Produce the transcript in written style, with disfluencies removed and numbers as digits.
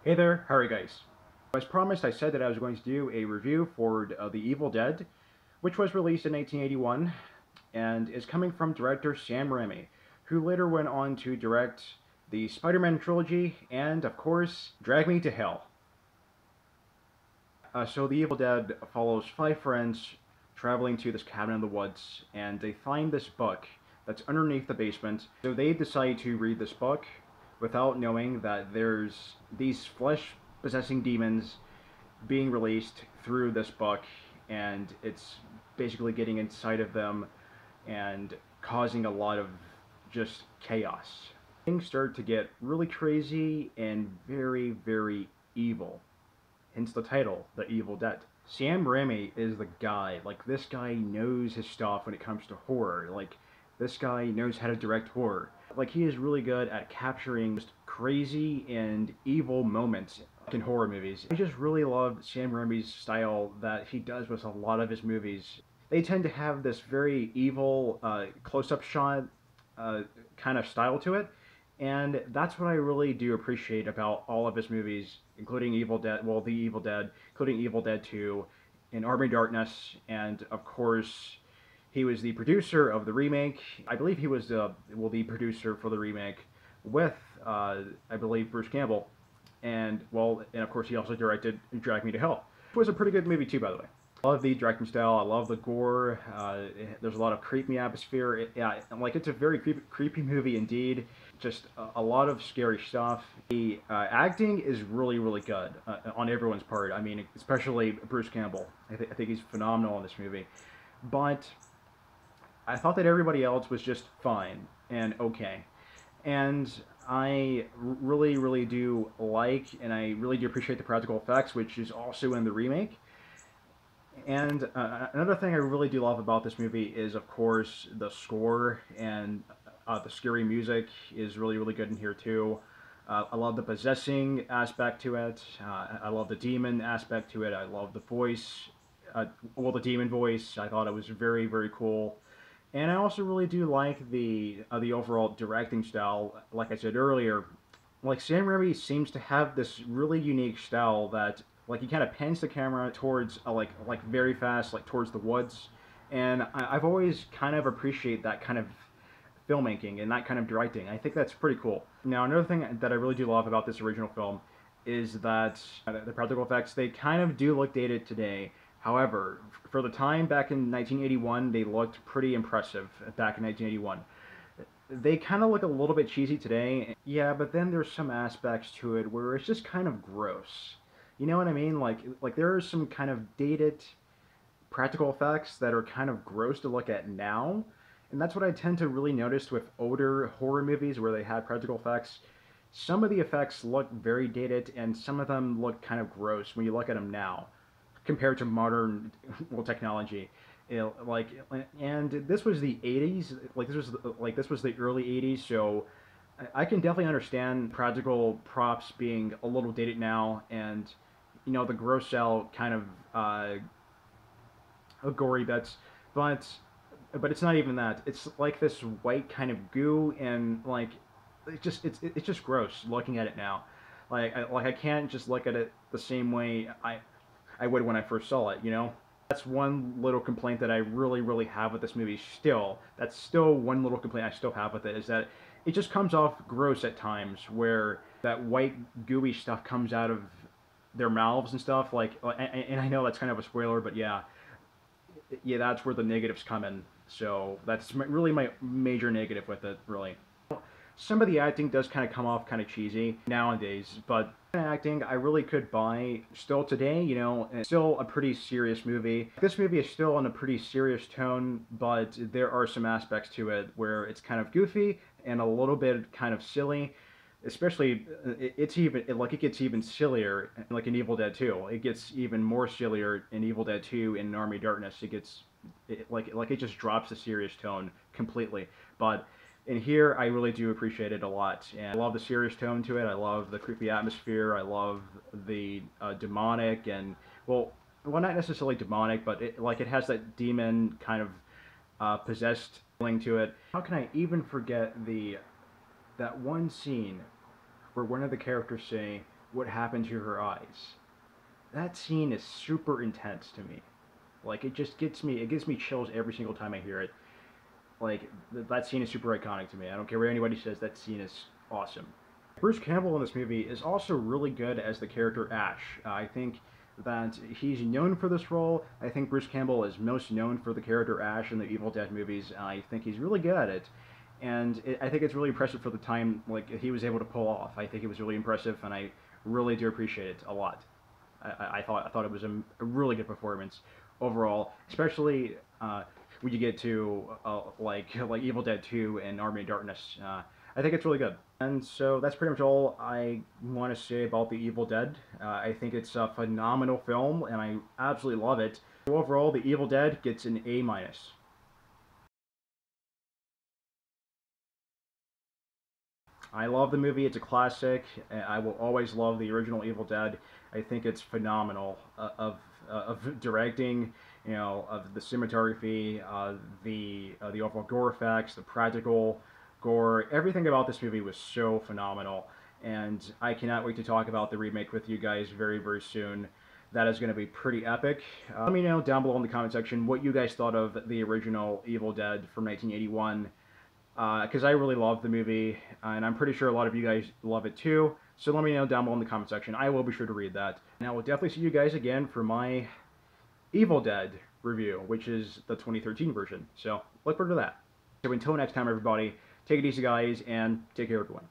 Hey there, how are you guys? As promised, I said that I was going to do a review for The Evil Dead, which was released in 1981, and is coming from director Sam Raimi, who later went on to direct the Spider-Man trilogy and, of course, Drag Me to Hell. So The Evil Dead follows five friends traveling to this cabin in the woods, and they find this book that's underneath the basement. So they decide to read this book without knowing that there's these flesh-possessing demons being released through this book, and it's basically getting inside of them and causing a lot of just chaos. Things start to get really crazy and very, very evil. Hence the title, The Evil Dead. Sam Raimi is the guy. Like, this guy knows his stuff when it comes to horror. Like, this guy knows how to direct horror. Like, he is really good at capturing just crazy and evil moments in horror movies. I just really love Sam Raimi's style that he does with a lot of his movies. They tend to have this very evil close-up shot kind of style to it. And that's what I really do appreciate about all of his movies, including Evil Dead, well, The Evil Dead, including Evil Dead 2, and Army of Darkness, and of course, he was the producer of the remake. I believe he was the producer for the remake with, I believe, Bruce Campbell. And, well, and of course he also directed Drag Me to Hell, which was a pretty good movie too, by the way. I love the directing style. I love the gore. There's a lot of creepy atmosphere. Like, it's a very creepy movie indeed. Just a lot of scary stuff. The acting is really, really good on everyone's part. I mean, especially Bruce Campbell. I think he's phenomenal in this movie. But I thought that everybody else was just fine and okay. And I really, really do like, and I really do appreciate the practical effects, which is also in the remake. And another thing I really do love about this movie is, of course, the score, and the scary music is really, really good in here too. I love the possessing aspect to it. I love the demon aspect to it. I love the voice, well, the demon voice. I thought it was very, very cool. And I also really do like the overall directing style. Like I said earlier, like, Sam Raimi seems to have this really unique style that, like, he kind of pans the camera towards like very fast, like towards the woods, and I've always kind of appreciate that kind of filmmaking and that kind of directing. I think that's pretty cool. Now, another thing that I really do love about this original film is that the practical effects, they kind of do look dated today. However, for the time back in 1981, they looked pretty impressive back in 1981. They kind of look a little bit cheesy today. Yeah, but then there's some aspects to it where it's just kind of gross. You know what I mean? Like there are some kind of dated practical effects that are kind of gross to look at now. And that's what I tend to really notice with older horror movies where they had practical effects. Some of the effects look very dated, and some of them look kind of gross when you look at them now, compared to modern, well, technology. And this was the 80s. This was the early 80s, so I can definitely understand practical props being a little dated now, and, you know, the gross out kind of gory bits, but it's not even that. It's like this white kind of goo, and like it's just gross looking at it now. I can't just look at it the same way I would when I first saw it, you know? That's one little complaint that I really, really have with this movie still. That's still one little complaint I still have with it, is that it just comes off gross at times, where that white gooey stuff comes out of their mouths and stuff. And I know that's kind of a spoiler, but yeah, that's where the negatives come in. So that's really my major negative with it, really. Some of the acting does kind of come off kind of cheesy nowadays, but acting I really could buy still today, you know. It's still a pretty serious movie. This movie is still on a pretty serious tone, but there are some aspects to it where it's kind of goofy and a little bit kind of silly. Especially, it gets even sillier, like in Evil Dead 2. It gets even more sillier in Evil Dead 2 in Army of Darkness. It just drops the serious tone completely. But in here, I really do appreciate it a lot, and I love the serious tone to it. I love the creepy atmosphere. I love the demonic, and well, not necessarily demonic, but it has that demon kind of possessed feeling to it. How can I even forget that one scene where one of the characters say, what happened to her eyes. That scene is super intense to me. Like, it gives me chills every single time I hear it. Like, that scene is super iconic to me. I don't care what anybody says, that scene is awesome. Bruce Campbell in this movie is also really good as the character Ash. I think that he's known for this role. I think Bruce Campbell is most known for the character Ash in the Evil Dead movies. I think he's really good at it. And I think it's really impressive for the time like he was able to pull off. I think it was really impressive, and I really do appreciate it a lot. I thought it was a really good performance overall, especially when you get to like Evil Dead 2 and Army of Darkness. I think it's really good. And so that's pretty much all I want to say about The Evil Dead. I think it's a phenomenal film, and I absolutely love it. So overall, The Evil Dead gets an A-. I love the movie. It's a classic. I will always love the original Evil Dead. I think it's phenomenal of directing, you know, of the cinematography, the overall gore effects, the practical gore. Everything about this movie was so phenomenal, and I cannot wait to talk about the remake with you guys very, very soon. That is going to be pretty epic. Let me know down below in the comment section what you guys thought of the original Evil Dead from 1981. Because I really love the movie, and I'm pretty sure a lot of you guys love it too. So let me know down below in the comment section. I will be sure to read that. And I will definitely see you guys again for my Evil Dead review, which is the 2013 version. So look forward to that. So until next time, everybody, take it easy, guys, and take care, everyone.